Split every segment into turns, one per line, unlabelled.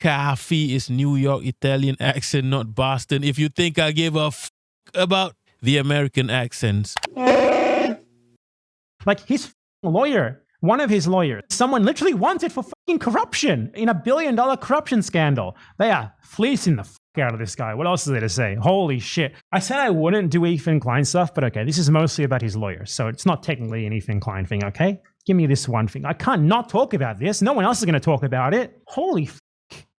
coffee is New York Italian accent, not Boston. If you think I give a about the American accents.
Like his lawyer, one of his lawyers, someone literally wanted for fucking corruption in a $1 billion corruption scandal. They are fleecing the out of this guy. What else is there to say? Holy shit. I said I wouldn't do Ethan Klein stuff, but okay, this is mostly about his lawyer, so it's not technically an Ethan Klein thing, okay? Give me this one thing. I can't not talk about this. No one else is going to talk about it. Holy fuck.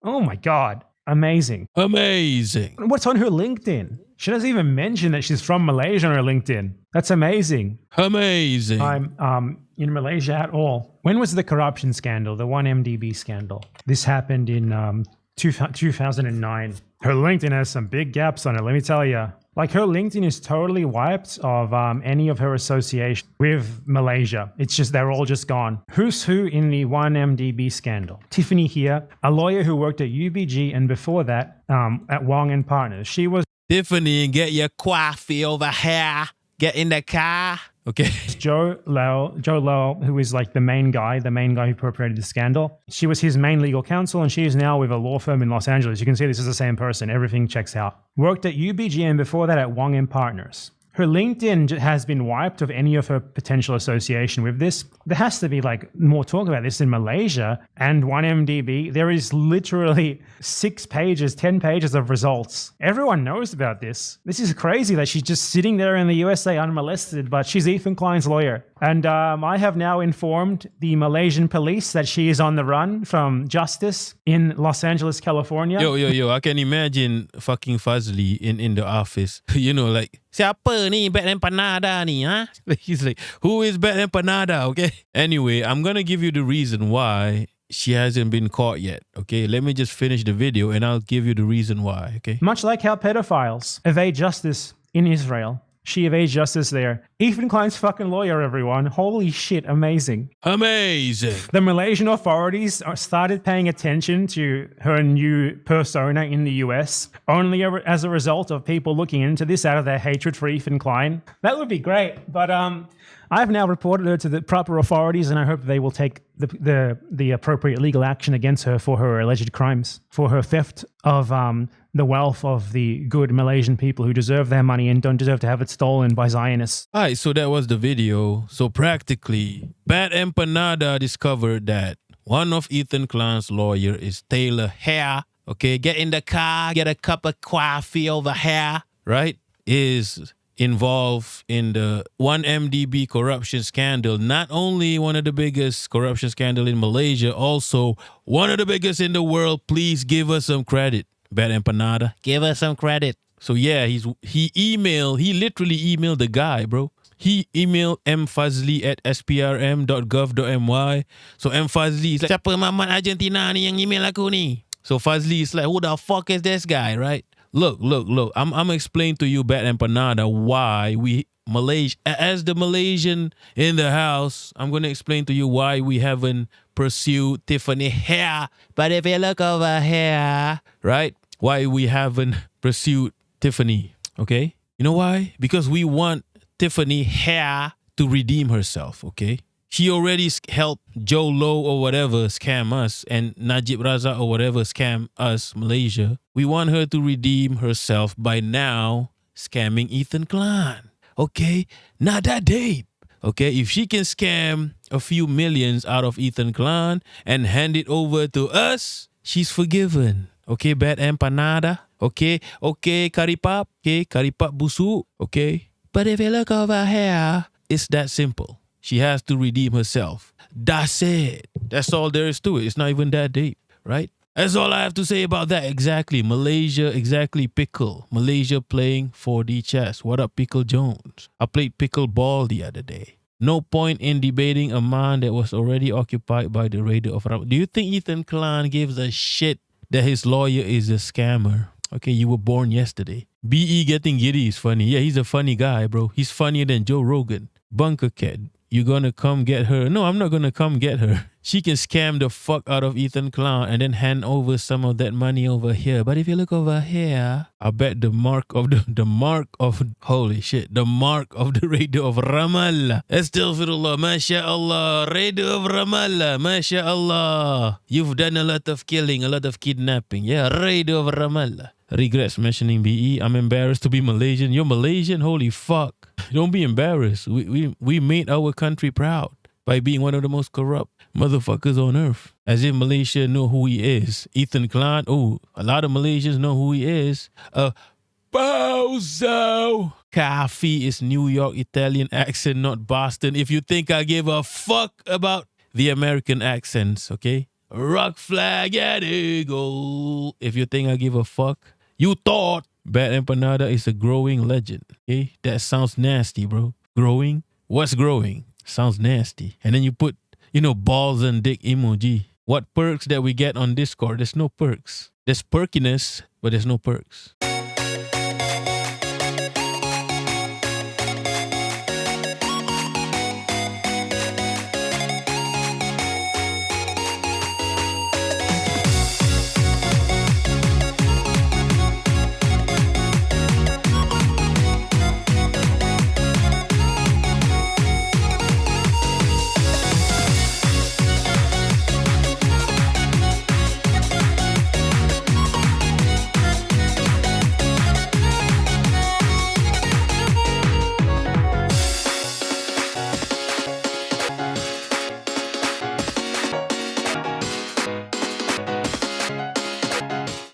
Oh my God. Amazing.
Amazing.
What's on her LinkedIn? She doesn't even mention that she's from Malaysia on her LinkedIn. That's amazing.
Amazing.
I'm in Malaysia at all. When was the corruption scandal, the 1MDB scandal? This happened in 2009. Her LinkedIn has some big gaps on it, let me tell you. Like her LinkedIn is totally wiped of any of her association with Malaysia. It's just, they're all just gone. Who's who in the 1MDB scandal? Tiffany here, a lawyer who worked at UBG and before that at Wong and Partners. She was
Tiffany, get your coffee over here. Get in the car. Okay.
Joe Lowell, who is like the main guy who perpetrated the scandal. She was his main legal counsel, and she is now with a law firm in Los Angeles. You can see this is the same person. Everything checks out. Worked at UBG and before that at Wong and Partners. Her LinkedIn has been wiped of any of her potential association with this. There has to be like more talk about this in Malaysia and 1MDB. There is literally 6 pages, 10 pages of results. Everyone knows about this. This is crazy that she's just sitting there in the USA unmolested, but she's Ethan Klein's lawyer. And I have now informed the Malaysian police that she is on the run from justice in Los Angeles, California.
Yo, I can imagine fucking Fazli in the office. You know, like, siapa ni BadEmpanada ni, huh? He's like, who is BadEmpanada, okay? Anyway, I'm gonna give you the reason why she hasn't been caught yet, okay? Let me just finish the video and I'll give you the reason why, okay?
Much like how pedophiles evade justice in Israel, she evades justice there. Ethan Klein's fucking lawyer, everyone. Holy shit, amazing.
Amazing.
The Malaysian authorities started paying attention to her new persona in the US only as a result of people looking into this out of their hatred for Ethan Klein. That would be great, but I've now reported her to the proper authorities, and I hope they will take the appropriate legal action against her for her alleged crimes, for her theft of the wealth of the good Malaysian people who deserve their money and don't deserve to have it stolen by Zionists.
All right, so that was the video. So practically, BadEmpanada discovered that one of Ethan Klein's lawyer is Taylor Hare. Okay, get in the car, get a cup of coffee over here, right? Is involved in the 1MDB corruption scandal. Not only one of the biggest corruption scandal in Malaysia, also one of the biggest in the world. Please give us some credit, BadEmpanada. Give us some credit. So yeah, he literally emailed the guy, bro. He emailed mfazli at sprm.gov.my. So mfazli is like, siapa mamat Argentina ni yang email aku ni? So Fazli is like, who the fuck is this guy, right? Look. I'm gonna explain to you, BadEmpanada, why as the Malaysian in the house, I'm gonna explain to you why we haven't pursued Tiffany here. But if you look over here, right? Why we haven't pursued Tiffany, okay? You know why? Because we want Tiffany here to redeem herself, okay? She already helped Joe Low or whatever scam us, and Najib Razak or whatever scam us, Malaysia. We want her to redeem herself by now scamming Ethan Klein. Okay? Not that deep. Okay? If she can scam a few millions out of Ethan Klein and hand it over to us, she's forgiven. Okay, BadEmpanada? Okay, Karipap? Okay, Karipap Busuk? Okay? But if you look over here, it's that simple. She has to redeem herself. That's it. That's all there is to it. It's not even that deep, right? That's all I have to say about that. Exactly. Malaysia, exactly. Pickle. Malaysia playing 4D chess. What up, Pickle Jones? I played pickleball the other day. No point in debating a man that was already occupied by the raider of Ramadan. Do you think Ethan Klein gives a shit that his lawyer is a scammer? Okay, you were born yesterday. BE getting giddy is funny. Yeah, he's a funny guy, bro. He's funnier than Joe Rogan. Bunker Cat. you gonna come get her. No, I'm not gonna come get her. She can scam the fuck out of Ethan Klein and then hand over some of that money over here. But if you look over here, I bet the mark of the mark of holy shit, the mark of the radio of Ramallah. Astaghfirullah, MashaAllah, radio of Ramallah, MashaAllah. You've done a lot of killing, a lot of kidnapping. Yeah, radio of Ramallah. Regrets mentioning BE. I'm embarrassed to be Malaysian. You're Malaysian? Holy fuck. Don't be embarrassed. We made our country proud by being one of the most corrupt motherfuckers on earth. As if Malaysia know who he is. Ethan Klein, oh, a lot of Malaysians know who he is. Bozo. Kafi is New York Italian accent, not Boston. If you think I give a fuck about the American accents, okay? Rock flag at eagle. If you think I give a fuck, you thought. Bad Empanada is a growing legend. Okay, that sounds nasty, bro. Growing? What's growing? Sounds nasty. And then you put, balls and dick emoji. What perks that we get on Discord? There's no perks. There's perkiness, but there's no perks.